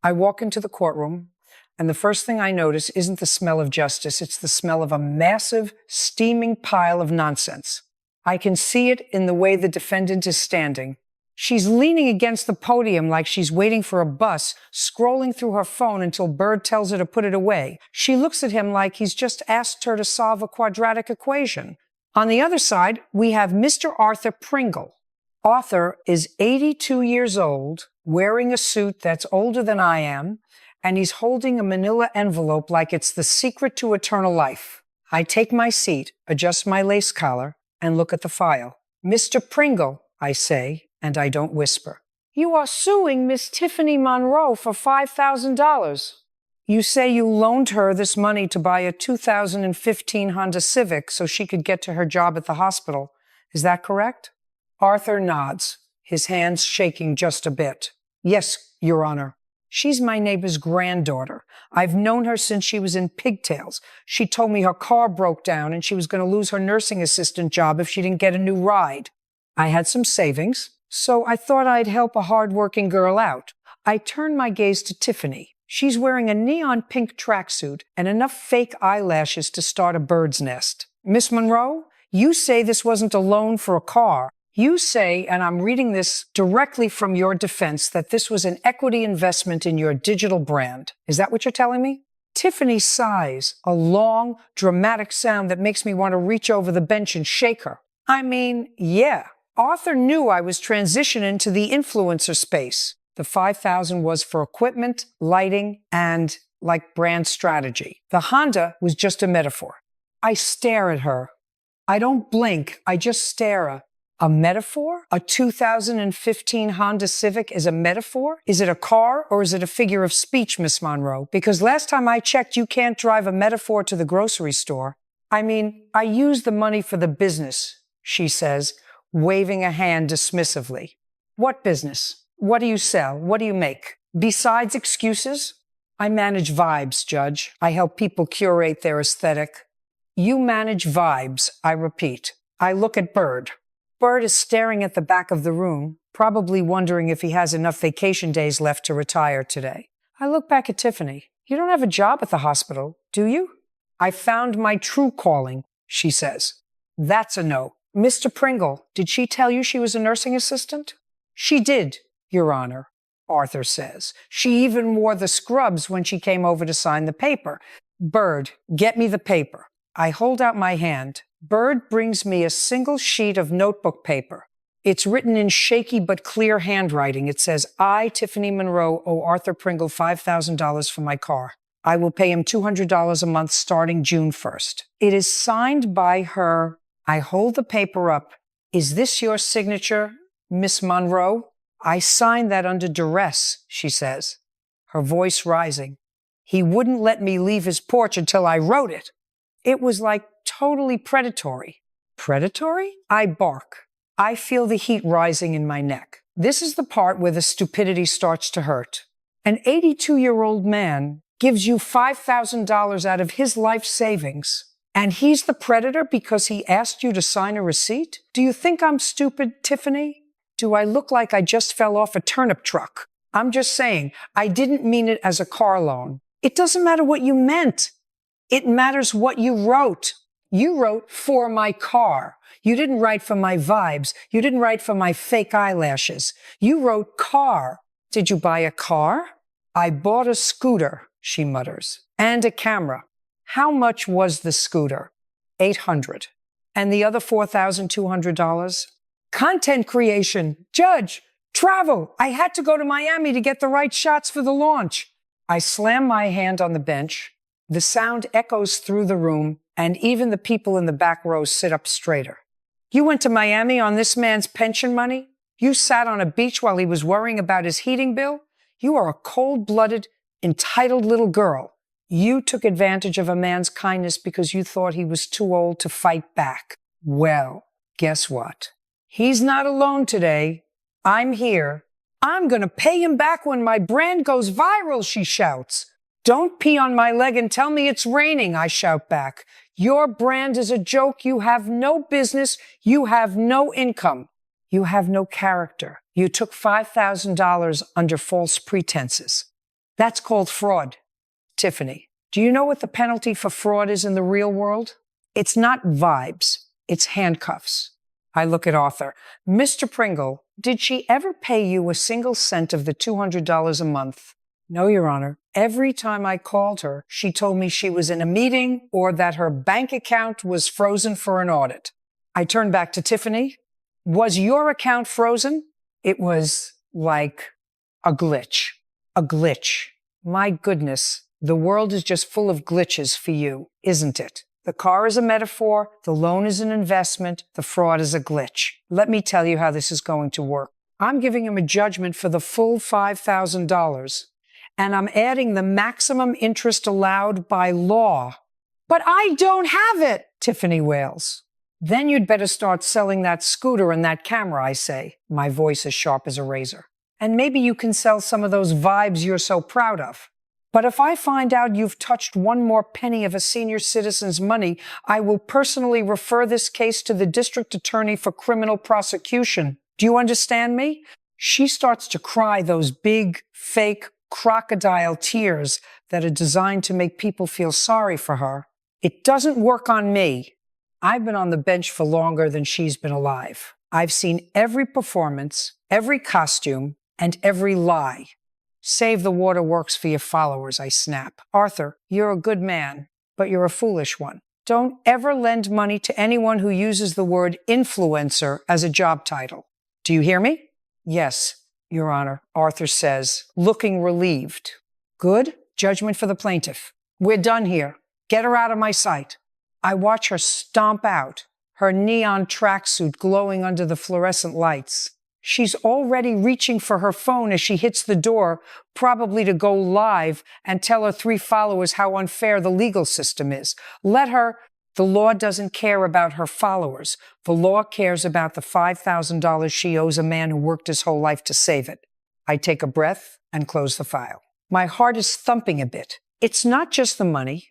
I walk into the courtroom, and the first thing I notice isn't the smell of justice, it's the smell of a massive, steaming pile of nonsense. I can see it in the way the defendant is standing. She's leaning against the podium like she's waiting for a bus, scrolling through her phone until Bird tells her to put it away. She looks at him like he's just asked her to solve a quadratic equation. On the other side, we have Mr. Arthur Pringle. Arthur is 82 years old, wearing a suit that's older than I am, and he's holding a manila envelope like it's the secret to eternal life. I take my seat, adjust my lace collar, and look at the file. Mr. Pringle, I say, and I don't whisper. You are suing Miss Tiffany Monroe for $5,000. You say you loaned her this money to buy a 2015 Honda Civic so she could get to her job at the hospital. Is that correct? Arthur nods, his hands shaking just a bit. Yes, Your Honor. She's my neighbor's granddaughter. I've known her since she was in pigtails. She told me her car broke down and she was going to lose her nursing assistant job if she didn't get a new ride. I had some savings, so I thought I'd help a hard-working girl out. I turned my gaze to Tiffany. She's wearing a neon pink tracksuit and enough fake eyelashes to start a bird's nest. Miss Monroe, you say this wasn't a loan for a car. You say, and I'm reading this directly from your defense, that this was an equity investment in your digital brand. Is that what you're telling me? Tiffany sighs, a long, dramatic sound that makes me want to reach over the bench and shake her. I mean, yeah. Arthur knew I was transitioning to the influencer space. The $5,000 was for equipment, lighting, and, like, brand strategy. The Honda was just a metaphor. I stare at her. I don't blink. I just stare. A metaphor? A 2015 Honda Civic is a metaphor? Is it a car or is it a figure of speech, Miss Monroe? Because last time I checked, you can't drive a metaphor to the grocery store. I mean, I use the money for the business, she says, waving a hand dismissively. What business? What do you sell? What do you make? Besides excuses? I manage vibes, Judge. I help people curate their aesthetic. You manage vibes, I repeat. I look at Bird. Bird is staring at the back of the room, probably wondering if he has enough vacation days left to retire today. I look back at Tiffany. You don't have a job at the hospital, do you? I found my true calling, she says. That's a no. Mr. Pringle, did she tell you she was a nursing assistant? She did, Your Honor, Arthur says. She even wore the scrubs when she came over to sign the paper. Bird, get me the paper. I hold out my hand. Bird brings me a single sheet of notebook paper. It's written in shaky but clear handwriting. It says, I, Tiffany Monroe, owe Arthur Pringle $5,000 for my car. I will pay him $200 a month starting June 1st. It is signed by her. I hold the paper up. Is this your signature, Miss Monroe? I signed that under duress, she says, her voice rising. He wouldn't let me leave his porch until I wrote it. It was like totally predatory. Predatory? I bark. I feel the heat rising in my neck. This is the part where the stupidity starts to hurt. An 82-year-old man gives you $5,000 out of his life savings, and he's the predator because he asked you to sign a receipt? Do you think I'm stupid, Tiffany? Do I look like I just fell off a turnip truck? I'm just saying, I didn't mean it as a car loan. It doesn't matter what you meant. It matters what you wrote. You wrote for my car. You didn't write for my vibes. You didn't write for my fake eyelashes. You wrote car. Did you buy a car? I bought a scooter, she mutters, and a camera. How much was the scooter? $800. And the other $4,200? Content creation. Judge, travel. I had to go to Miami to get the right shots for the launch. I slam my hand on the bench. The sound echoes through the room, and even the people in the back row sit up straighter. You went to Miami on this man's pension money? You sat on a beach while he was worrying about his heating bill? You are a cold-blooded, entitled little girl. You took advantage of a man's kindness because you thought he was too old to fight back. Well, guess what? He's not alone today. I'm here. I'm going to pay him back when my brand goes viral, she shouts. Don't pee on my leg and tell me it's raining, I shout back. Your brand is a joke. You have no business. You have no income. You have no character. You took $5,000 under false pretenses. That's called fraud. Tiffany, do you know what the penalty for fraud is in the real world? It's not vibes, it's handcuffs. I look at Arthur. Mr. Pringle, did she ever pay you a single cent of the $200 a month? No, Your Honor. Every time I called her, she told me she was in a meeting or that her bank account was frozen for an audit. I turned back to Tiffany. Was your account frozen? It was like a glitch. A glitch. My goodness, the world is just full of glitches for you, isn't it? The car is a metaphor, the loan is an investment, the fraud is a glitch. Let me tell you how this is going to work. I'm giving him a judgment for the full $5,000, and I'm adding the maximum interest allowed by law. But I don't have it, Tiffany wails. Then you'd better start selling that scooter and that camera, I say, my voice as sharp as a razor. And maybe you can sell some of those vibes you're so proud of. But if I find out you've touched one more penny of a senior citizen's money, I will personally refer this case to the district attorney for criminal prosecution. Do you understand me? She starts to cry those big, fake, crocodile tears that are designed to make people feel sorry for her. It doesn't work on me. I've been on the bench for longer than she's been alive. I've seen every performance, every costume, and every lie. Save the waterworks for your followers, I snap. Arthur, you're a good man, but you're a foolish one. Don't ever lend money to anyone who uses the word influencer as a job title. Do you hear me? Yes, Your Honor, Arthur says, looking relieved. Good. Judgment for the plaintiff. We're done here. Get her out of my sight. I watch her stomp out, her neon tracksuit glowing under the fluorescent lights. She's already reaching for her phone as she hits the door, probably to go live and tell her 3 followers how unfair the legal system is. Let her. The law doesn't care about her followers. The law cares about the $5,000 she owes a man who worked his whole life to save it. I take a breath and close the file. My heart is thumping a bit. It's not just the money.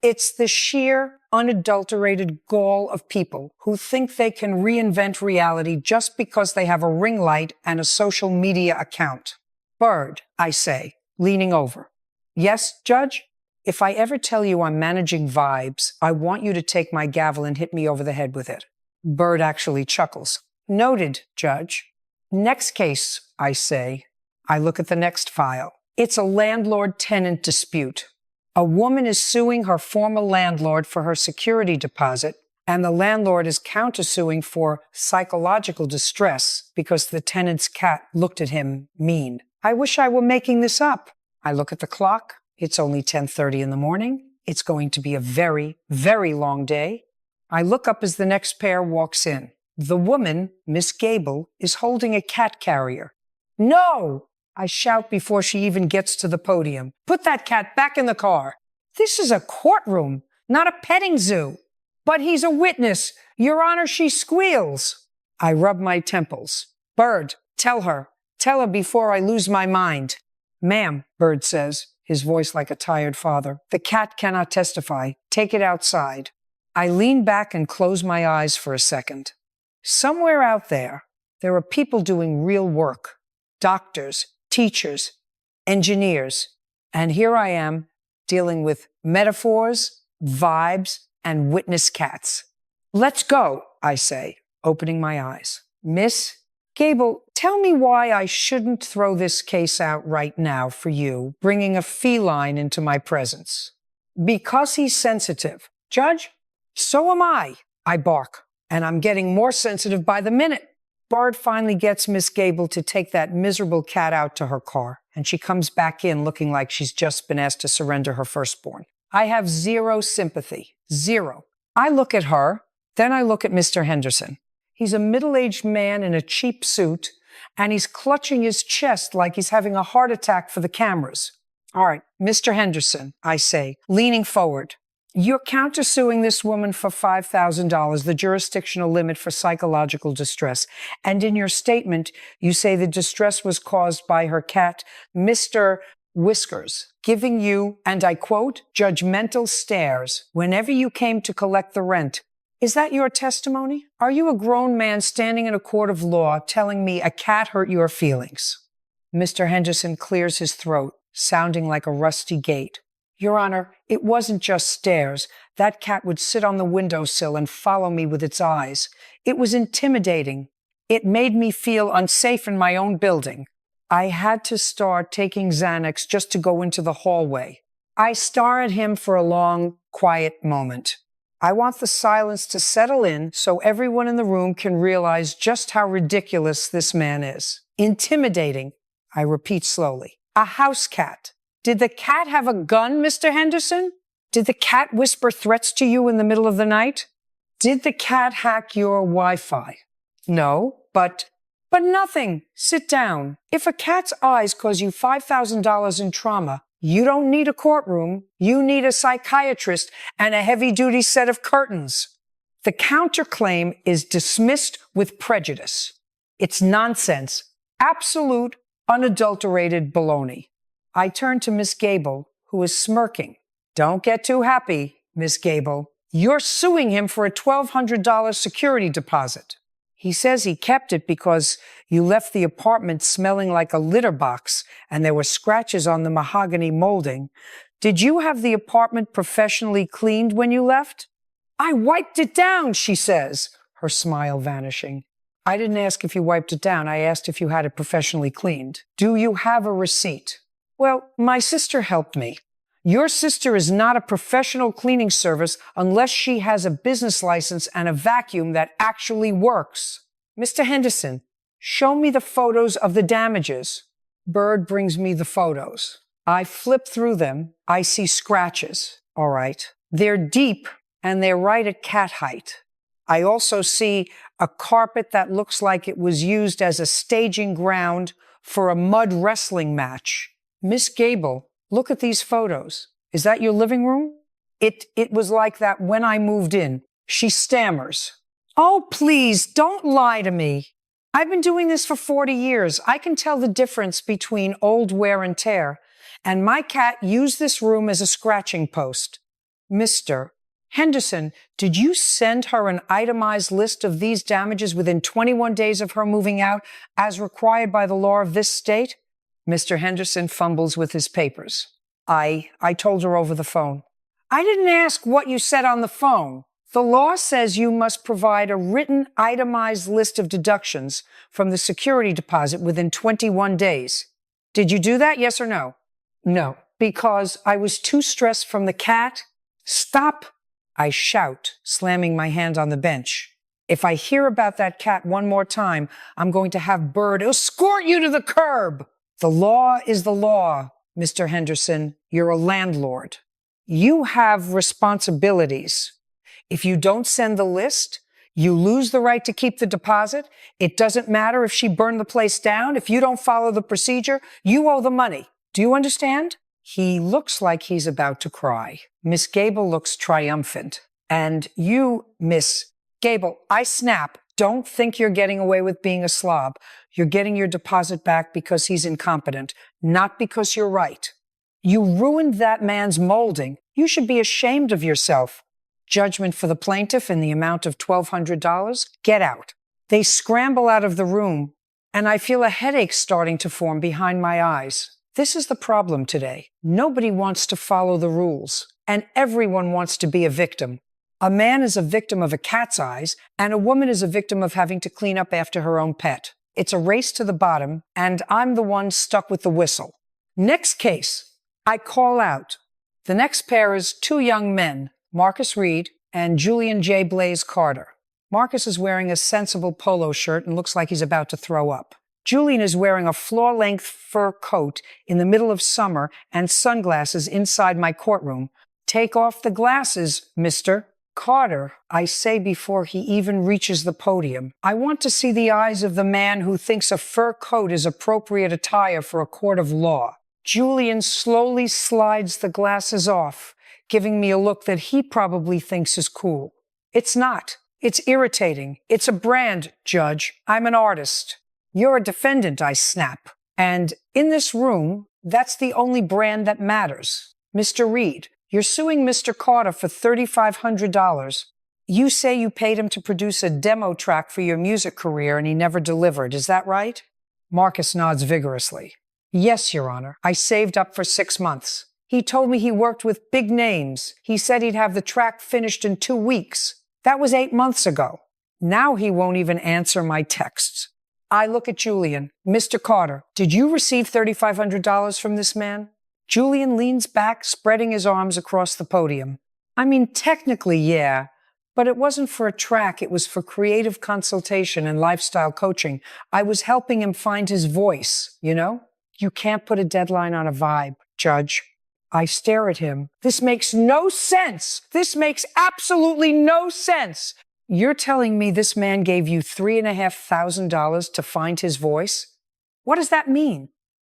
It's the sheer, unadulterated gall of people who think they can reinvent reality just because they have a ring light and a social media account. Bird, I say, leaning over. Yes, Judge? If I ever tell you I'm managing vibes, I want you to take my gavel and hit me over the head with it. Bird actually chuckles. Noted, Judge. Next case, I say. I look at the next file. It's a landlord-tenant dispute. A woman is suing her former landlord for her security deposit, and the landlord is countersuing for psychological distress because the tenant's cat looked at him mean. I wish I were making this up. I look at the clock. It's only 10:30 in the morning. It's going to be a very, very long day. I look up as the next pair walks in. The woman, Miss Gable, is holding a cat carrier. No! I shout before she even gets to the podium. Put that cat back in the car. This is a courtroom, not a petting zoo. But he's a witness. Your Honor, she squeals. I rub my temples. Bird, tell her. Tell her before I lose my mind. Ma'am, Bird says, his voice like a tired father. The cat cannot testify. Take it outside. I lean back and close my eyes for a second. Somewhere out there are people doing real work. Doctors, teachers, engineers, and here I am dealing with metaphors, vibes, and witness cats. Let's go, I say, opening my eyes. Miss Gable, tell me why I shouldn't throw this case out right now for you, bringing a feline into my presence. Because he's sensitive. Judge, so am I bark, and I'm getting more sensitive by the minute. Bard finally gets Miss Gable to take that miserable cat out to her car, and she comes back in looking like she's just been asked to surrender her firstborn. I have zero sympathy. Zero. I look at her, then I look at Mr. Henderson. He's a middle-aged man in a cheap suit, and he's clutching his chest like he's having a heart attack for the cameras. All right, Mr. Henderson, I say, leaning forward. You're countersuing this woman for $5,000, the jurisdictional limit for psychological distress. And in your statement, you say the distress was caused by her cat, Mr. Whiskers, giving you, and I quote, judgmental stares whenever you came to collect the rent. Is that your testimony? Are you a grown man standing in a court of law telling me a cat hurt your feelings? Mr. Henderson clears his throat, sounding like a rusty gate. Your Honor, it wasn't just stairs. That cat would sit on the windowsill and follow me with its eyes. It was intimidating. It made me feel unsafe in my own building. I had to start taking Xanax just to go into the hallway. I stare at him for a long, quiet moment. I want the silence to settle in so everyone in the room can realize just how ridiculous this man is. Intimidating, I repeat slowly. A house cat. Did the cat have a gun, Mr. Henderson? Did the cat whisper threats to you in the middle of the night? Did the cat hack your Wi-Fi? No, but nothing. Sit down. If a cat's eyes cause you $5,000 in trauma, you don't need a courtroom. You need a psychiatrist and a heavy-duty set of curtains. The counterclaim is dismissed with prejudice. It's nonsense. Absolute, unadulterated baloney. I turn to Miss Gable, who is smirking. Don't get too happy, Miss Gable. You're suing him for a $1,200 security deposit. He says he kept it because you left the apartment smelling like a litter box and there were scratches on the mahogany molding. Did you have the apartment professionally cleaned when you left? I wiped it down, she says, her smile vanishing. I didn't ask if you wiped it down. I asked if you had it professionally cleaned. Do you have a receipt? Well, my sister helped me. Your sister is not a professional cleaning service unless she has a business license and a vacuum that actually works. Mr. Henderson, show me the photos of the damages. Bird brings me the photos. I flip through them. I see scratches. All right. They're deep and they're right at cat height. I also see a carpet that looks like it was used as a staging ground for a mud wrestling match. Miss Gable, look at these photos. Is that your living room? It was like that when I moved in. She stammers. Oh, please, don't lie to me. I've been doing this for 40 years. I can tell the difference between old wear and tear. And my cat used this room as a scratching post. Mr. Henderson, did you send her an itemized list of these damages within 21 days of her moving out, as required by the law of this state? Mr. Henderson fumbles with his papers. I told her over the phone. I didn't ask what you said on the phone. The law says you must provide a written, itemized list of deductions from the security deposit within 21 days. Did you do that, yes or no? No, because I was too stressed from the cat. Stop, I shout, slamming my hand on the bench. If I hear about that cat one more time, I'm going to have Bird escort you to the curb. The law is the law, Mr. Henderson. You're a landlord. You have responsibilities. If you don't send the list, you lose the right to keep the deposit. It doesn't matter if she burned the place down. If you don't follow the procedure, you owe the money. Do you understand? He looks like he's about to cry. Miss Gable looks triumphant. And you, Miss Gable, I snap. Don't think you're getting away with being a slob. You're getting your deposit back because he's incompetent, not because you're right. You ruined that man's molding. You should be ashamed of yourself. Judgment for the plaintiff in the amount of $1,200. Get out. They scramble out of the room, and I feel a headache starting to form behind my eyes. This is the problem today. Nobody wants to follow the rules, and everyone wants to be a victim. A man is a victim of a cat's eyes, and a woman is a victim of having to clean up after her own pet. It's a race to the bottom, and I'm the one stuck with the whistle. Next case, I call out. The next pair is two young men, Marcus Reed and Julian J. Blaze Carter. Marcus is wearing a sensible polo shirt and looks like he's about to throw up. Julian is wearing a floor-length fur coat in the middle of summer and sunglasses inside my courtroom. Take off the glasses, mister. Carter, I say before he even reaches the podium. I want to see the eyes of the man who thinks a fur coat is appropriate attire for a court of law. Julian slowly slides the glasses off, giving me a look that he probably thinks is cool. It's not. It's irritating. It's a brand, Judge. I'm an artist. You're a defendant, I snap. And in this room, that's the only brand that matters. Mr. Reed, you're suing Mr. Carter for $3,500. You say you paid him to produce a demo track for your music career and he never delivered. Is that right? Marcus nods vigorously. Yes, Your Honor. I saved up for 6 months. He told me he worked with big names. He said he'd have the track finished in 2 weeks. That was 8 months ago. Now he won't even answer my texts. I look at Julian. Mr. Carter, did you receive $3,500 from this man? Julian leans back, spreading his arms across the podium. I mean, technically, yeah, but it wasn't for a track. It was for creative consultation and lifestyle coaching. I was helping him find his voice, you know? You can't put a deadline on a vibe, Judge. I stare at him. This makes no sense. This makes absolutely no sense. You're telling me this man gave you $3,500 to find his voice? What does that mean?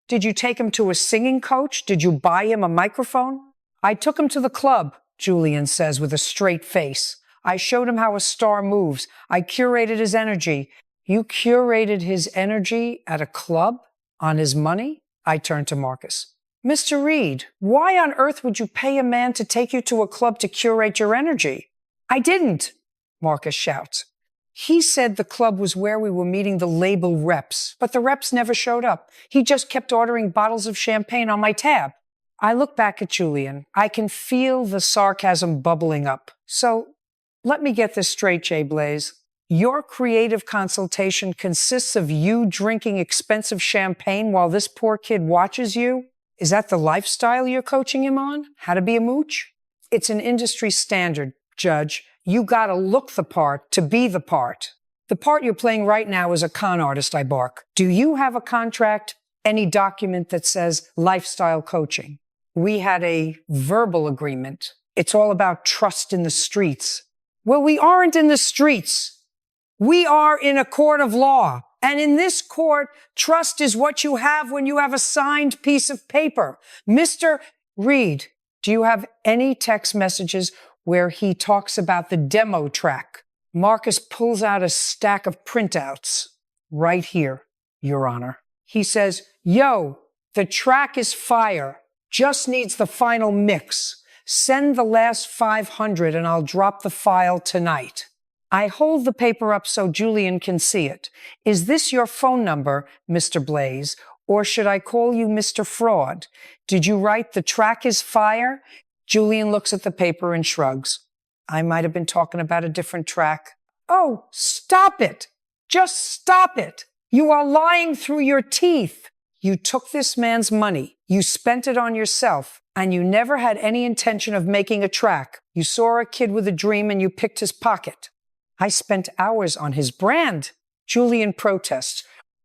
Did you take him to a singing coach? Did you buy him a microphone? I took him to the club, Julian says with a straight face. I showed him how a star moves. I curated his energy. You curated his energy at a club? On his money? I turn to Marcus. Mr. Reed, why on earth would you pay a man to take you to a club to curate your energy? I didn't, Marcus shouts. He said the club was where we were meeting the label reps, but the reps never showed up. He just kept ordering bottles of champagne on my tab. I look back at Julian. I can feel the sarcasm bubbling up. So, let me get this straight, Jay Blaze. Your creative consultation consists of you drinking expensive champagne while this poor kid watches you? Is that the lifestyle you're coaching him on? How to be a mooch? It's an industry standard, Judge. You gotta look the part to be the part. The part you're playing right now is a con artist, I bark. Do you have a contract, any document that says lifestyle coaching? We had a verbal agreement. It's all about trust in the streets. Well, we aren't in the streets. We are in a court of law. And in this court, trust is what you have when you have a signed piece of paper. Mr. Reed, do you have any text messages where he talks about the demo track? Marcus pulls out a stack of printouts. Right here, Your Honor. He says, yo, the track is fire. Just needs the final mix. Send the last 500 and I'll drop the file tonight. I hold the paper up so Julian can see it. Is this your phone number, Mr. Blaze, or should I call you Mr. Fraud? Did you write the track is fire? Julian looks at the paper and shrugs. I might have been talking about a different track. Oh, stop it. Just stop it. You are lying through your teeth. You took this man's money. You spent it on yourself, and you never had any intention of making a track. You saw a kid with a dream and you picked his pocket. I spent hours on his brand. Julian protests.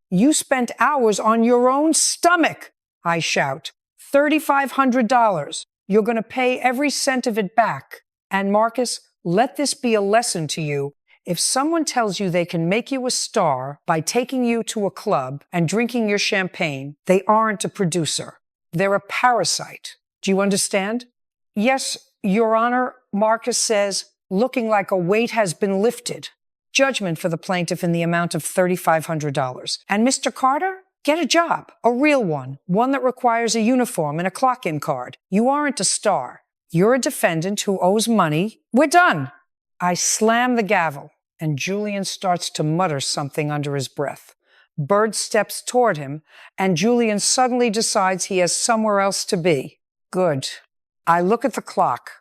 You spent hours on your own stomach. I shout. $3,500. You're going to pay every cent of it back. And Marcus, let this be a lesson to you. If someone tells you they can make you a star by taking you to a club and drinking your champagne, they aren't a producer. They're a parasite. Do you understand? Yes, Your Honor, Marcus says, looking like a weight has been lifted. Judgment for the plaintiff in the amount of $3,500. And Mr. Carter, get a job, a real one that requires a uniform and a clock-in card. You aren't a star. You're a defendant who owes money. We're done. I slam the gavel, and Julian starts to mutter something under his breath. Bird steps toward him, and Julian suddenly decides he has somewhere else to be. Good. I look at the clock.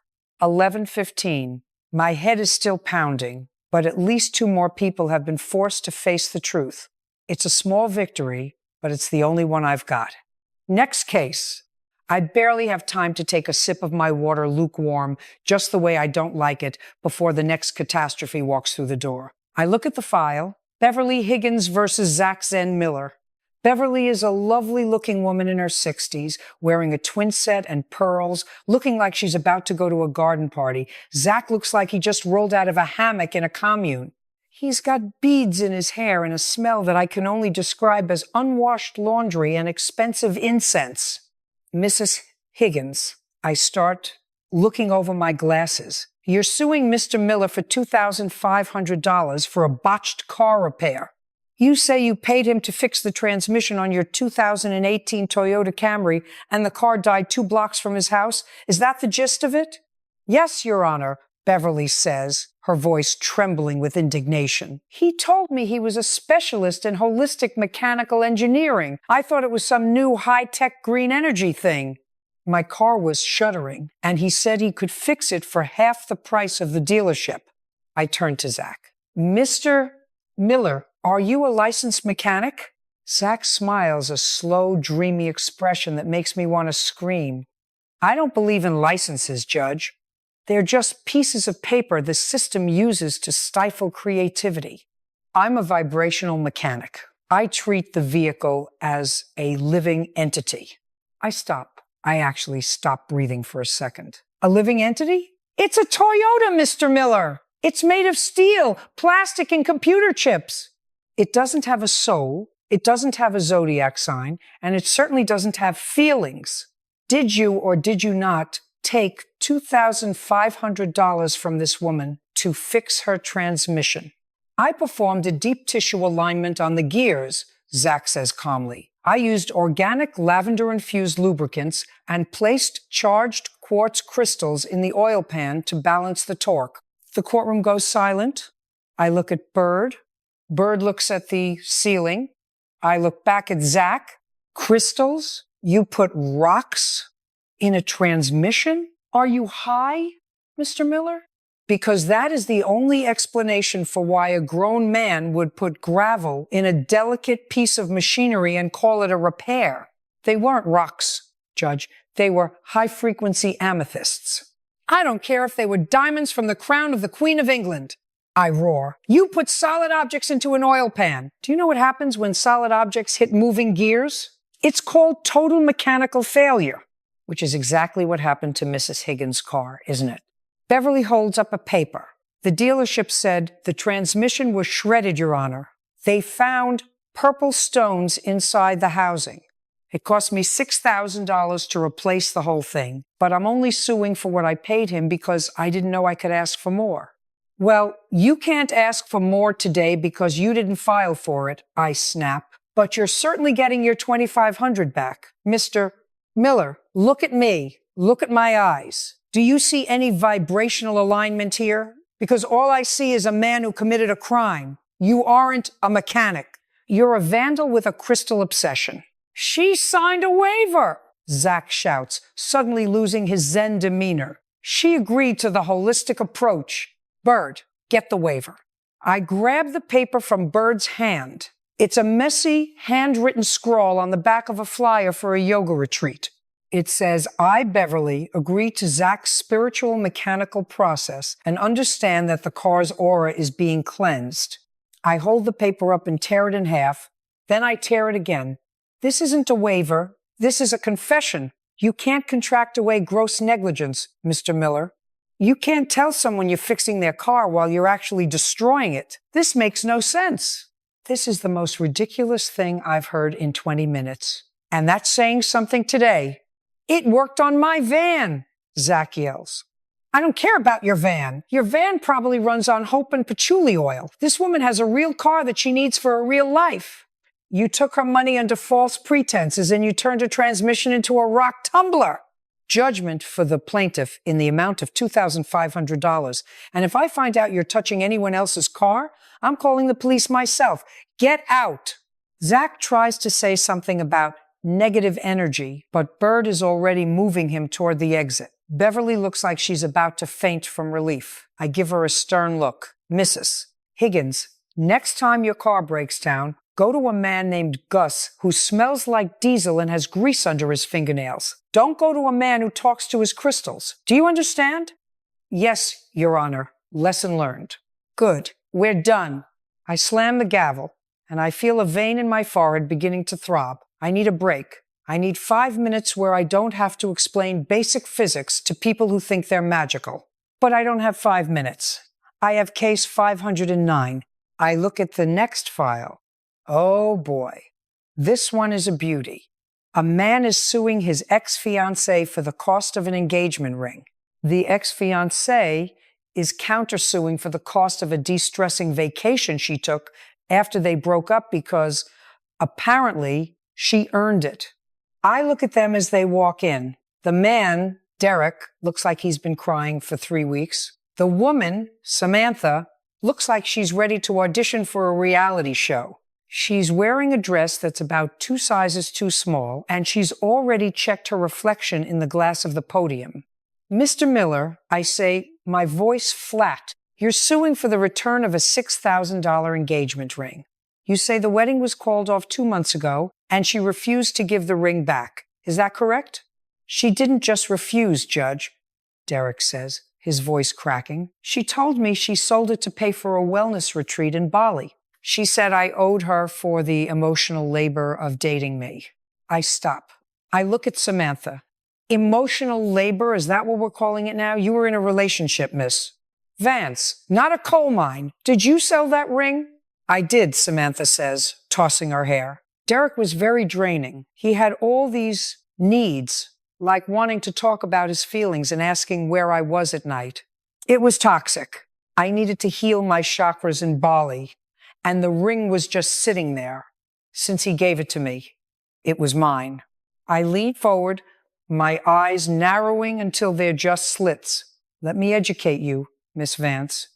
11:15. My head is still pounding, but at least 2 more people have been forced to face the truth. It's a small victory, but it's the only one I've got. Next case. I barely have time to take a sip of my water lukewarm, just the way I don't like it, before the next catastrophe walks through the door. I look at the file. Beverly Higgins versus Zach Zen Miller. Beverly is a lovely-looking woman in her 60s, wearing a twin set and pearls, looking like she's about to go to a garden party. Zach looks like he just rolled out of a hammock in a commune. He's got beads in his hair and a smell that I can only describe as unwashed laundry and expensive incense. Mrs. Higgins, I start looking over my glasses. You're suing Mr. Miller for $2,500 for a botched car repair. You say you paid him to fix the transmission on your 2018 Toyota Camry and the car died 2 blocks from his house? Is that the gist of it? Yes, Your Honor. Beverly says, her voice trembling with indignation. He told me he was a specialist in holistic mechanical engineering. I thought it was some new high-tech green energy thing. My car was shuddering, and he said he could fix it for half the price of the dealership. I turned to Zach. Mr. Miller, are you a licensed mechanic? Zach smiles, a slow, dreamy expression that makes me want to scream. I don't believe in licenses, Judge. They're just pieces of paper the system uses to stifle creativity. I'm a vibrational mechanic. I treat the vehicle as a living entity. I stop. I actually stop breathing for a second. A living entity? It's a Toyota, Mr. Miller. It's made of steel, plastic, and computer chips. It doesn't have a soul. It doesn't have a zodiac sign, and it certainly doesn't have feelings. Did you or did you not take $2,500 from this woman to fix her transmission? I performed a deep tissue alignment on the gears, Zach says calmly. I used organic lavender-infused lubricants and placed charged quartz crystals in the oil pan to balance the torque. The courtroom goes silent. I look at Bird. Bird looks at the ceiling. I look back at Zach. Crystals? You put rocks in a transmission? Are you high, Mr. Miller? Because that is the only explanation for why a grown man would put gravel in a delicate piece of machinery and call it a repair. They weren't rocks, Judge. They were high-frequency amethysts. I don't care if they were diamonds from the crown of the Queen of England. I roar. You put solid objects into an oil pan. Do you know what happens when solid objects hit moving gears? It's called total mechanical failure, which is exactly what happened to Mrs. Higgins' car, isn't it? Beverly holds up a paper. The dealership said the transmission was shredded, Your Honor. They found purple stones inside the housing. It cost me $6,000 to replace the whole thing, but I'm only suing for what I paid him because I didn't know I could ask for more. Well, you can't ask for more today because you didn't file for it, I snap, but you're certainly getting your $2,500 back. Mr. Miller, look at me. Look at my eyes. Do you see any vibrational alignment here? Because all I see is a man who committed a crime. You aren't a mechanic. You're a vandal with a crystal obsession. She signed a waiver, Zach shouts, suddenly losing his zen demeanor. She agreed to the holistic approach. Bird, get the waiver. I grab the paper from Bird's hand. It's a messy, handwritten scrawl on the back of a flyer for a yoga retreat. It says, I, Beverly, agree to Zach's spiritual mechanical process and understand that the car's aura is being cleansed. I hold the paper up and tear it in half. Then I tear it again. This isn't a waiver. This is a confession. You can't contract away gross negligence, Mr. Miller. You can't tell someone you're fixing their car while you're actually destroying it. This makes no sense. This is the most ridiculous thing I've heard in 20 minutes. And that's saying something today. It worked on my van, Zach yells. I don't care about your van. Your van probably runs on hope and patchouli oil. This woman has a real car that she needs for a real life. You took her money under false pretenses and you turned her transmission into a rock tumbler. Judgment for the plaintiff in the amount of $2,500. And if I find out you're touching anyone else's car, I'm calling the police myself. Get out. Zach tries to say something about negative energy, but Bird is already moving him toward the exit. Beverly looks like she's about to faint from relief. I give her a stern look. Mrs. Higgins, next time your car breaks down, go to a man named Gus who smells like diesel and has grease under his fingernails. Don't go to a man who talks to his crystals. Do you understand? Yes, Your Honor. Lesson learned. Good. We're done. I slam the gavel, and I feel a vein in my forehead beginning to throb. I need a break. I need 5 minutes where I don't have to explain basic physics to people who think they're magical. But I don't have 5 minutes. I have case 509. I look at the next file. Oh boy. This one is a beauty. A man is suing his ex-fiancée for the cost of an engagement ring. The ex-fiancée is countersuing for the cost of a de-stressing vacation she took after they broke up because apparently she earned it. I look at them as they walk in. The man, Derek, looks like he's been crying for 3 weeks. The woman, Samantha, looks like she's ready to audition for a reality show. She's wearing a dress that's about 2 sizes too small, and she's already checked her reflection in the glass of the podium. Mr. Miller, I say, my voice flat, you're suing for the return of a $6,000 engagement ring. You say the wedding was called off 2 months ago, and she refused to give the ring back. Is that correct? She didn't just refuse, Judge, Derek says, his voice cracking. She told me she sold it to pay for a wellness retreat in Bali. She said I owed her for the emotional labor of dating me. I stop. I look at Samantha. Emotional labor, is that what we're calling it now? You were in a relationship, miss. Vance, not a coal mine. Did you sell that ring? I did, Samantha says, tossing her hair. Derek was very draining. He had all these needs, like wanting to talk about his feelings and asking where I was at night. It was toxic. I needed to heal my chakras in Bali, and the ring was just sitting there. Since he gave it to me, it was mine. I leaned forward, my eyes narrowing until they're just slits. Let me educate you, Miss Vance.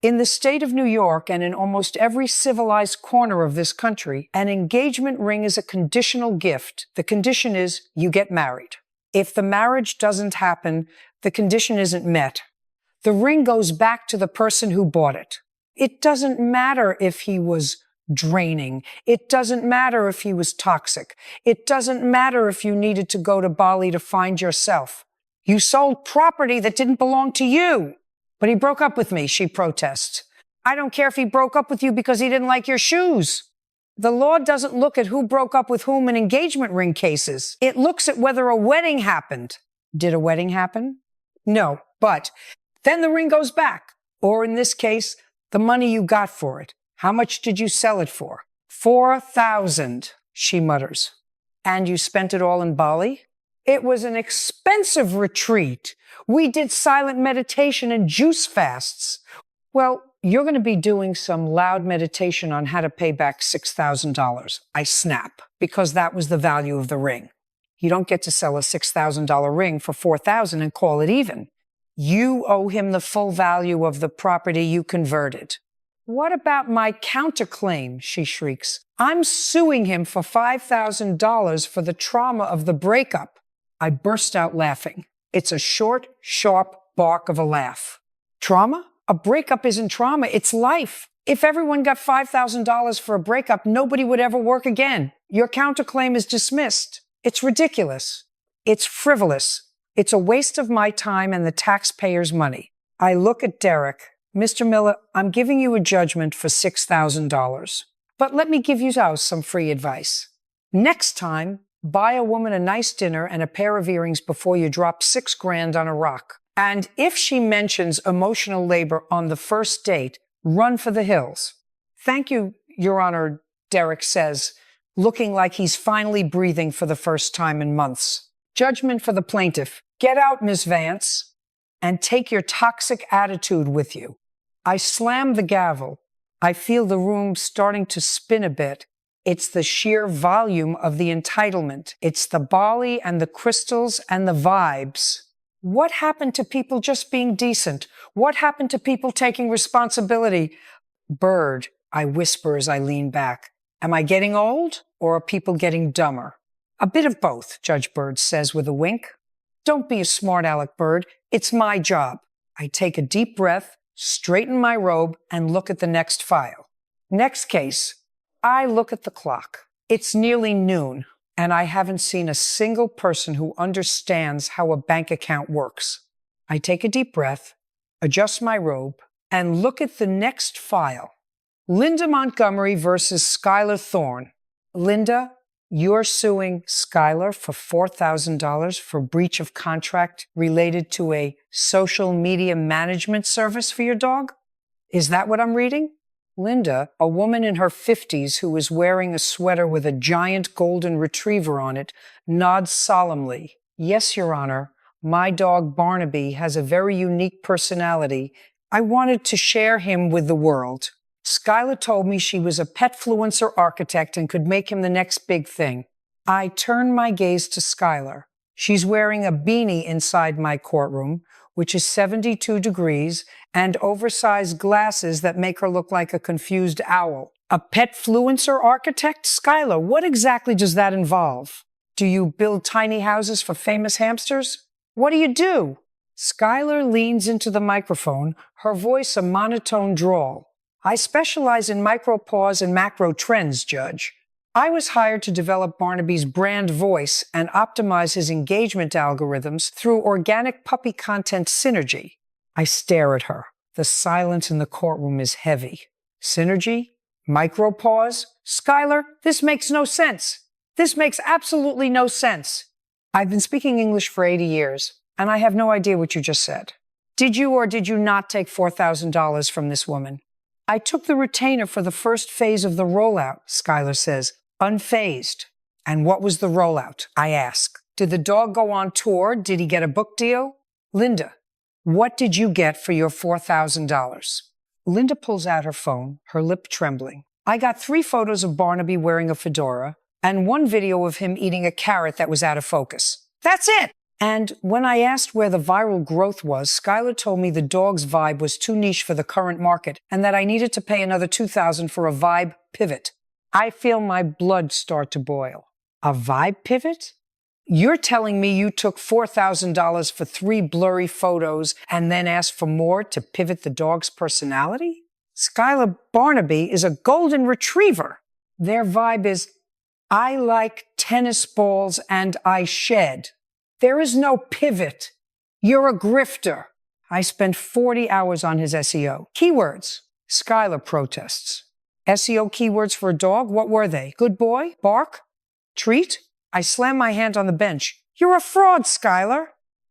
In the state of New York and in almost every civilized corner of this country, an engagement ring is a conditional gift. The condition is you get married. If the marriage doesn't happen, the condition isn't met. The ring goes back to the person who bought it. It doesn't matter if he was draining. It doesn't matter if he was toxic. It doesn't matter if you needed to go to Bali to find yourself. You sold property that didn't belong to you. But he broke up with me, she protests. I don't care if he broke up with you because he didn't like your shoes. The law doesn't look at who broke up with whom in engagement ring cases. It looks at whether a wedding happened. Did a wedding happen? No, but then the ring goes back. Or in this case, the money you got for it. How much did you sell it for? $4,000, she mutters. And you spent it all in Bali? It was an expensive retreat. We did silent meditation and juice fasts. Well, you're going to be doing some loud meditation on how to pay back $6,000. I snap, because that was the value of the ring. You don't get to sell a $6,000 ring for $4,000 and call it even. You owe him the full value of the property you converted. What about my counterclaim? She shrieks. I'm suing him for $5,000 for the trauma of the breakup. I burst out laughing. It's a short, sharp bark of a laugh. Trauma? A breakup isn't trauma, it's life. If everyone got $5,000 for a breakup, nobody would ever work again. Your counterclaim is dismissed. It's ridiculous. It's frivolous. It's a waste of my time and the taxpayers' money. I look at Derek. Mr. Miller, I'm giving you a judgment for $6,000. But let me give you some free advice. Next time, buy a woman a nice dinner and a pair of earrings before you drop $6,000 on a rock. And if she mentions emotional labor on the first date, run for the hills. Thank you, Your Honor, Derek says, looking like he's finally breathing for the first time in months. Judgment for the plaintiff. Get out, Miss Vance, and take your toxic attitude with you. I slam the gavel. I feel the room starting to spin a bit. It's the sheer volume of the entitlement. It's the Bali and the crystals and the vibes. What happened to people just being decent? What happened to people taking responsibility? Bird, I whisper as I lean back. Am I getting old, or are people getting dumber? A bit of both, Judge Bird says with a wink. Don't be a smart aleck, Bird. It's my job. I take a deep breath, straighten my robe, and look at the next file. Next case. I look at the clock. It's nearly noon, and I haven't seen a single person who understands how a bank account works. I take a deep breath, adjust my robe, and look at the next file. Linda Montgomery versus Skylar Thorne. Linda, you're suing Skylar for $4,000 for breach of contract related to a social media management service for your dog? Is that what I'm reading? Linda, a woman in her 50s who is wearing a sweater with a giant golden retriever on it, nods solemnly. Yes, Your Honor, my dog Barnaby has a very unique personality. I wanted to share him with the world. Skylar told me she was a petfluencer architect and could make him the next big thing. I turn my gaze to Skylar. She's wearing a beanie inside my courtroom, which is 72 degrees, and oversized glasses that make her look like a confused owl. A petfluencer architect? Skylar, what exactly does that involve? Do you build tiny houses for famous hamsters? What do you do? Skylar leans into the microphone, her voice a monotone drawl. I specialize in micropause and macro trends, Judge. I was hired to develop Barnaby's brand voice and optimize his engagement algorithms through organic puppy content synergy. I stare at her. The silence in the courtroom is heavy. Synergy? Micropause? Skylar, this makes no sense. This makes absolutely no sense. I've been speaking English for 80 years, and I have no idea what you just said. Did you or did you not take $4,000 from this woman? I took the retainer for the first phase of the rollout, Skylar says, unfazed. And what was the rollout? I ask. Did the dog go on tour? Did he get a book deal? Linda, what did you get for your $4,000? Linda pulls out her phone, her lip trembling. I got 3 photos of Barnaby wearing a fedora and 1 video of him eating a carrot that was out of focus. That's it! And when I asked where the viral growth was, Skylar told me the dog's vibe was too niche for the current market and that I needed to pay another $2,000 for a vibe pivot. I feel my blood start to boil. A vibe pivot? You're telling me you took $4,000 for 3 blurry photos and then asked for more to pivot the dog's personality? Skylar Barnaby is a golden retriever. Their vibe is, I like tennis balls and I shed. There is no pivot. You're a grifter. I spent 40 hours on his SEO. Keywords. Skylar protests. SEO keywords for a dog? What were they? Good boy? Bark? Treat? I slam my hand on the bench. You're a fraud, Skylar.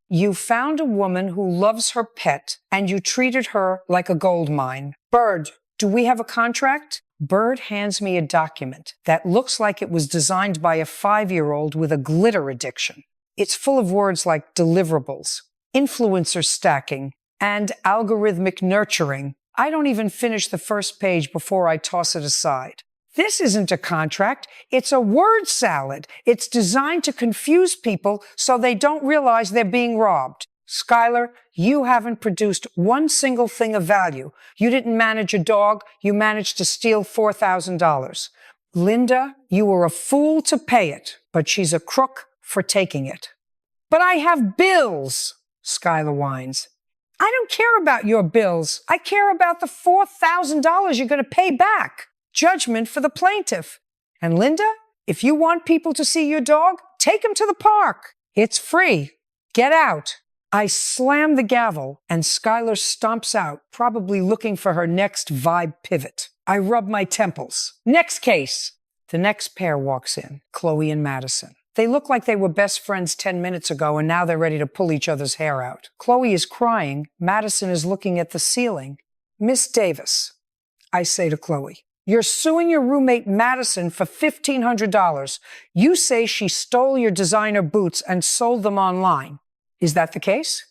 You found a woman who loves her pet and you treated her like a gold mine. Bird, do we have a contract? Bird hands me a document that looks like it was designed by a 5-year-old with a glitter addiction. It's full of words like deliverables, influencer stacking, and algorithmic nurturing. I don't even finish the first page before I toss it aside. This isn't a contract. It's a word salad. It's designed to confuse people so they don't realize they're being robbed. Skylar, you haven't produced one single thing of value. You didn't manage a dog. You managed to steal $4,000. Linda, you were a fool to pay it, but she's a crook for taking it. But I have bills, Skylar whines. I don't care about your bills. I care about the $4,000 you're going to pay back. Judgment for the plaintiff. And Linda, if you want people to see your dog, take them to the park. It's free. Get out. I slam the gavel and Skylar stomps out, probably looking for her next vibe pivot. I rub my temples. Next case. The next pair walks in, Chloe and Madison. They look like they were best friends 10 minutes ago and now they're ready to pull each other's hair out. Chloe is crying. Madison is looking at the ceiling. Miss Davis, I say to Chloe, you're suing your roommate Madison for $1,500. You say she stole your designer boots and sold them online. Is that the case?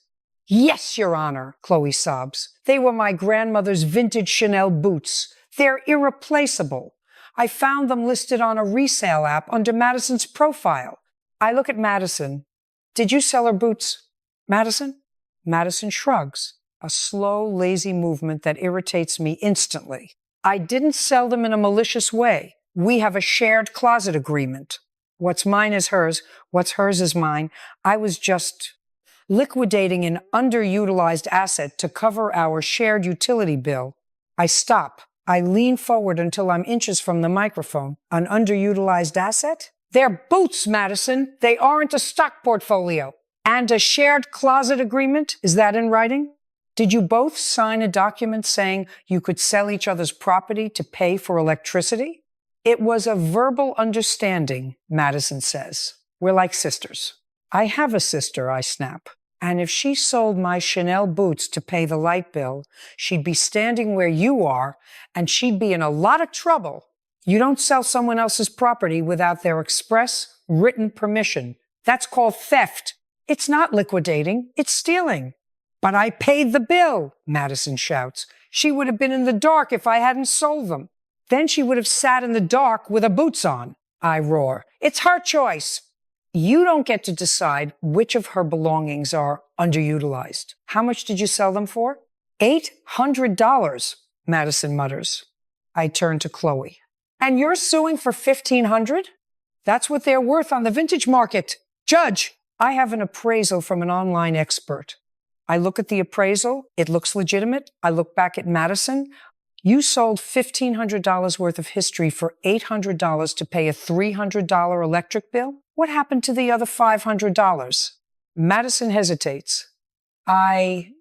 Yes, Your Honor, Chloe sobs. They were my grandmother's vintage Chanel boots. They're irreplaceable. I found them listed on a resale app under Madison's profile. I look at Madison. Did you sell her boots? Madison? Madison shrugs, a slow, lazy movement that irritates me instantly. I didn't sell them in a malicious way. We have a shared closet agreement. What's mine is hers. What's hers is mine. I was just liquidating an underutilized asset to cover our shared utility bill. I stop. I lean forward until I'm inches from the microphone. An underutilized asset? They're boots, Madison. They aren't a stock portfolio. And a shared closet agreement? Is that in writing? Did you both sign a document saying you could sell each other's property to pay for electricity? It was a verbal understanding, Madison says. We're like sisters. I have a sister, I snap. And if she sold my Chanel boots to pay the light bill, she'd be standing where you are, and she'd be in a lot of trouble. You don't sell someone else's property without their express written permission. That's called theft. It's not liquidating, it's stealing. But I paid the bill, Madison shouts. She would have been in the dark if I hadn't sold them. Then she would have sat in the dark with her boots on, I roar. It's her choice. You don't get to decide which of her belongings are underutilized. How much did you sell them for? $800, Madison mutters. I turn to Chloe. And you're suing for $1,500? That's what they're worth on the vintage market. Judge, I have an appraisal from an online expert. I look at the appraisal. It looks legitimate. I look back at Madison. You sold $1,500 worth of history for $800 to pay a $300 electric bill? What happened to the other $500? Madison hesitates. I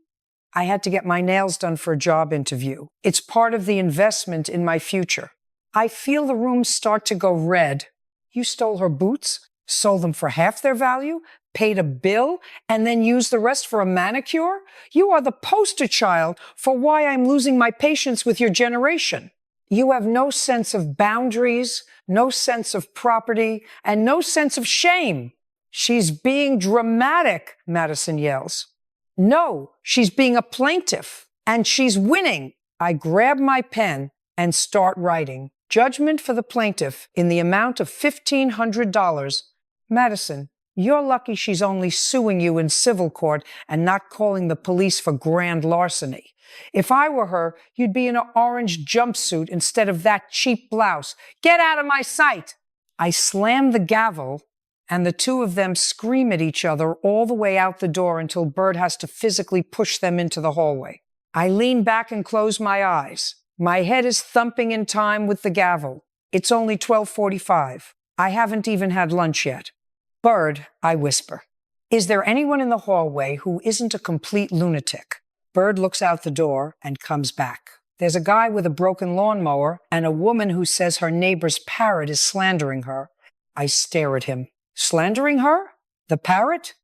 had to get my nails done for a job interview. It's part of the investment in my future. I feel the room start to go red. You stole her boots, sold them for half their value, paid a bill, and then used the rest for a manicure? You are the poster child for why I'm losing my patience with your generation. You have no sense of boundaries, no sense of property, and no sense of shame. She's being dramatic, Madison yells. No, she's being a plaintiff, and she's winning. I grab my pen and start writing. Judgment for the plaintiff in the amount of $1,500. Madison, you're lucky she's only suing you in civil court and not calling the police for grand larceny. If I were her, you'd be in an orange jumpsuit instead of that cheap blouse. Get out of my sight! I slam the gavel, and the two of them scream at each other all the way out the door until Bird has to physically push them into the hallway. I lean back and close my eyes. My head is thumping in time with the gavel. It's only 12:45. I haven't even had lunch yet. Bird, I whisper, is there anyone in the hallway who isn't a complete lunatic? Bird looks out the door and comes back. There's a guy with a broken lawnmower and a woman who says her neighbor's parrot is slandering her. I stare at him. Slandering her? The parrot?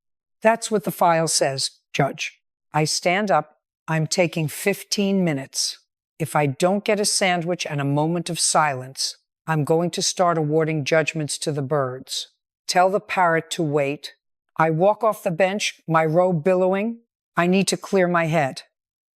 That's what the file says, Judge. I stand up. I'm taking 15 minutes. If I don't get a sandwich and a moment of silence, I'm going to start awarding judgments to the birds. Tell the parrot to wait. I walk off the bench, my robe billowing. I need to clear my head.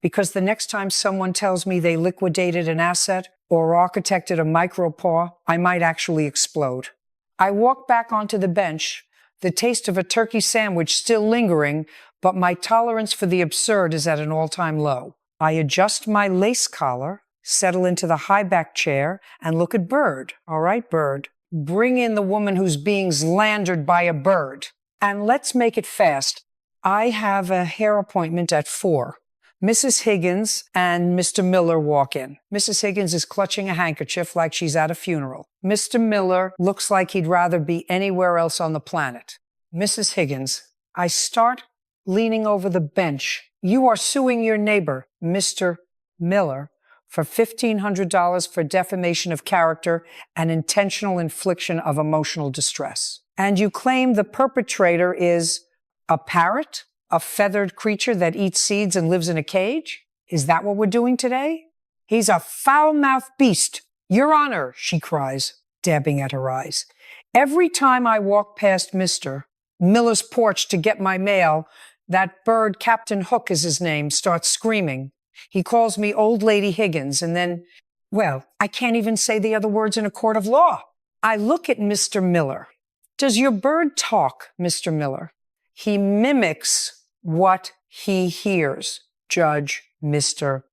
Because the next time someone tells me they liquidated an asset or architected a micropaw, I might actually explode. I walk back onto the bench, the taste of a turkey sandwich still lingering, but my tolerance for the absurd is at an all-time low. I adjust my lace collar, settle into the high-back chair, and look at Bird. All right, Bird. Bring in the woman who's being slandered by a bird. And let's make it fast. I have a hair appointment at 4. Mrs. Higgins and Mr. Miller walk in. Mrs. Higgins is clutching a handkerchief like she's at a funeral. Mr. Miller looks like he'd rather be anywhere else on the planet. Mrs. Higgins, I start leaning over the bench. You are suing your neighbor, Mr. Miller, for $1,500 for defamation of character and intentional infliction of emotional distress. And you claim the perpetrator is a parrot? A feathered creature that eats seeds and lives in a cage? Is that what we're doing today? He's a foul-mouthed beast. Your Honor, she cries, dabbing at her eyes. Every time I walk past Mr. Miller's porch to get my mail, that bird, Captain Hook is his name, starts screaming. He calls me Old Lady Higgins, and then, well, I can't even say the other words in a court of law. I look at Mr. Miller. Does your bird talk, Mr. Miller? He mimics what he hears, Judge. Mr.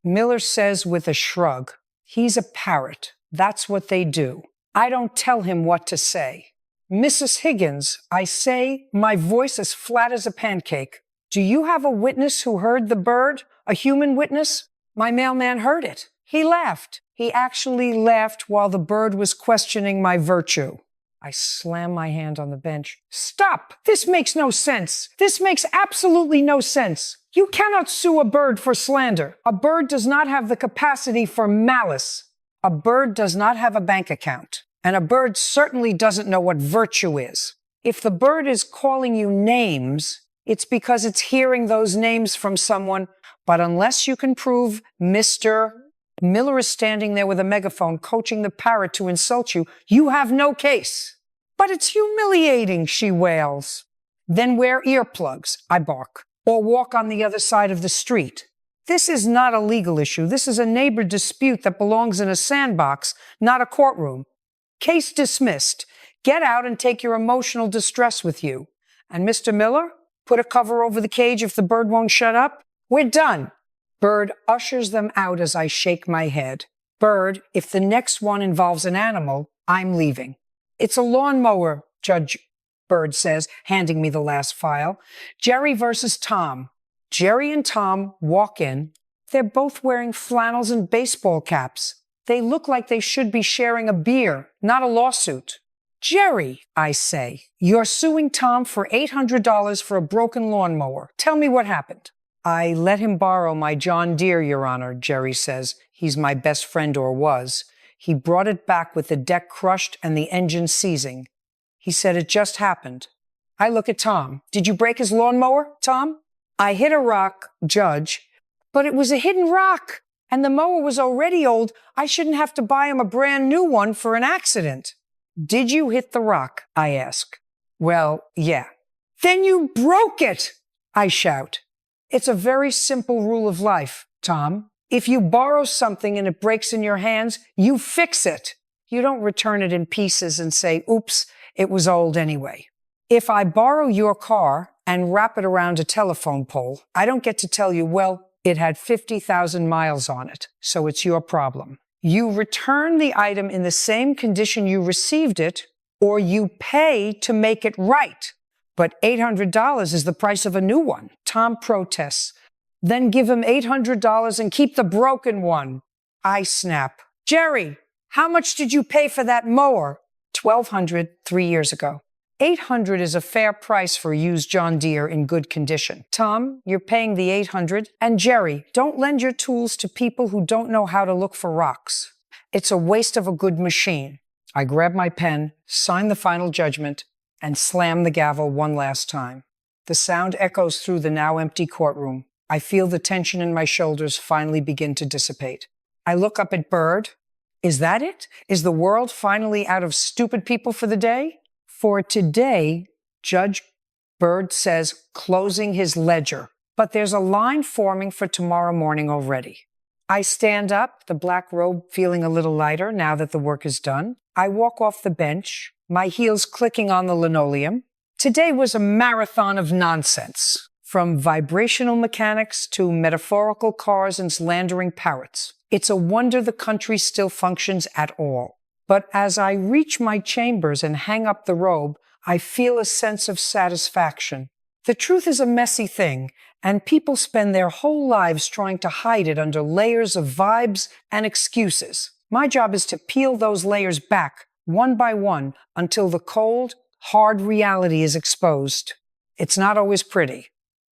Miller says with a shrug, he's a parrot. That's what they do. I don't tell him what to say. Mrs. Higgins, I say, my voice as flat as a pancake. Do you have a witness who heard the bird? A human witness? My mailman heard it. He laughed. He actually laughed while the bird was questioning my virtue. I slam my hand on the bench. Stop! This makes no sense. This makes absolutely no sense. You cannot sue a bird for slander. A bird does not have the capacity for malice. A bird does not have a bank account. And a bird certainly doesn't know what virtue is. If the bird is calling you names, it's because it's hearing those names from someone. But unless you can prove Mr. Miller is standing there with a megaphone coaching the parrot to insult you, you have no case. But it's humiliating, she wails. Then wear earplugs, I bark, or walk on the other side of the street. This is not a legal issue. This is a neighbor dispute that belongs in a sandbox, not a courtroom. Case dismissed. Get out and take your emotional distress with you. And Mr. Miller, put a cover over the cage if the bird won't shut up. We're done. Bird ushers them out as I shake my head. Bird, if the next one involves an animal, I'm leaving. It's a lawnmower, Judge Bird says, handing me the last file. Jerry versus Tom. Jerry and Tom walk in. They're both wearing flannels and baseball caps. They look like they should be sharing a beer, not a lawsuit. Jerry, I say, you're suing Tom for $800 for a broken lawnmower. Tell me what happened. I let him borrow my John Deere, Your Honor, Jerry says. He's my best friend, or was. He brought it back with the deck crushed and the engine seizing. He said it just happened. I look at Tom. Did you break his lawnmower, Tom? I hit a rock, Judge, but it was a hidden rock, and the mower was already old. I shouldn't have to buy him a brand new one for an accident. Did you hit the rock? I ask. Well, yeah. Then you broke it, I shout. It's a very simple rule of life, Tom. If you borrow something and it breaks in your hands, you fix it. You don't return it in pieces and say, oops, it was old anyway. If I borrow your car and wrap it around a telephone pole, I don't get to tell you, well, it had 50,000 miles on it, so it's your problem. You return the item in the same condition you received it, or you pay to make it right. But $800 is the price of a new one. Tom protests. Then give him $800 and keep the broken one. I snap. Jerry, how much did you pay for that mower? $1,200 3 years ago. $800 is a fair price for a used John Deere in good condition. Tom, you're paying the $800. And Jerry, don't lend your tools to people who don't know how to look for rocks. It's a waste of a good machine. I grab my pen, sign the final judgment, and slam the gavel one last time. The sound echoes through the now empty courtroom. I feel the tension in my shoulders finally begin to dissipate. I look up at Bird. Is that it? Is the world finally out of stupid people for the day? For today, Judge Bird says, closing his ledger. But there's a line forming for tomorrow morning already. I stand up, the black robe feeling a little lighter now that the work is done. I walk off the bench, my heels clicking on the linoleum. Today was a marathon of nonsense, from vibrational mechanics to metaphorical cars and slandering parrots. It's a wonder the country still functions at all. But as I reach my chambers and hang up the robe, I feel a sense of satisfaction. The truth is a messy thing, and people spend their whole lives trying to hide it under layers of vibes and excuses. My job is to peel those layers back, one by one, until the cold, hard reality is exposed. It's not always pretty,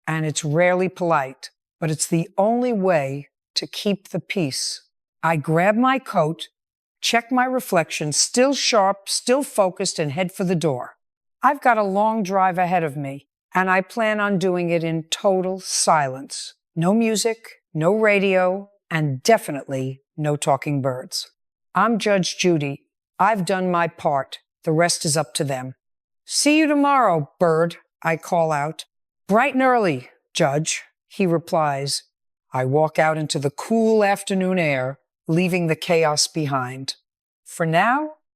and it's rarely polite, but it's the only way to keep the peace. I grab my coat, check my reflection, still sharp, still focused, and head for the door. I've got a long drive ahead of me, and I plan on doing it in total silence. No music, no radio, and definitely no talking birds. I'm Judge Judy. I've done my part. The rest is up to them. See you tomorrow, Bird, I call out. Bright and early, Judge, he replies. I walk out into the cool afternoon air, leaving the chaos behind. For now,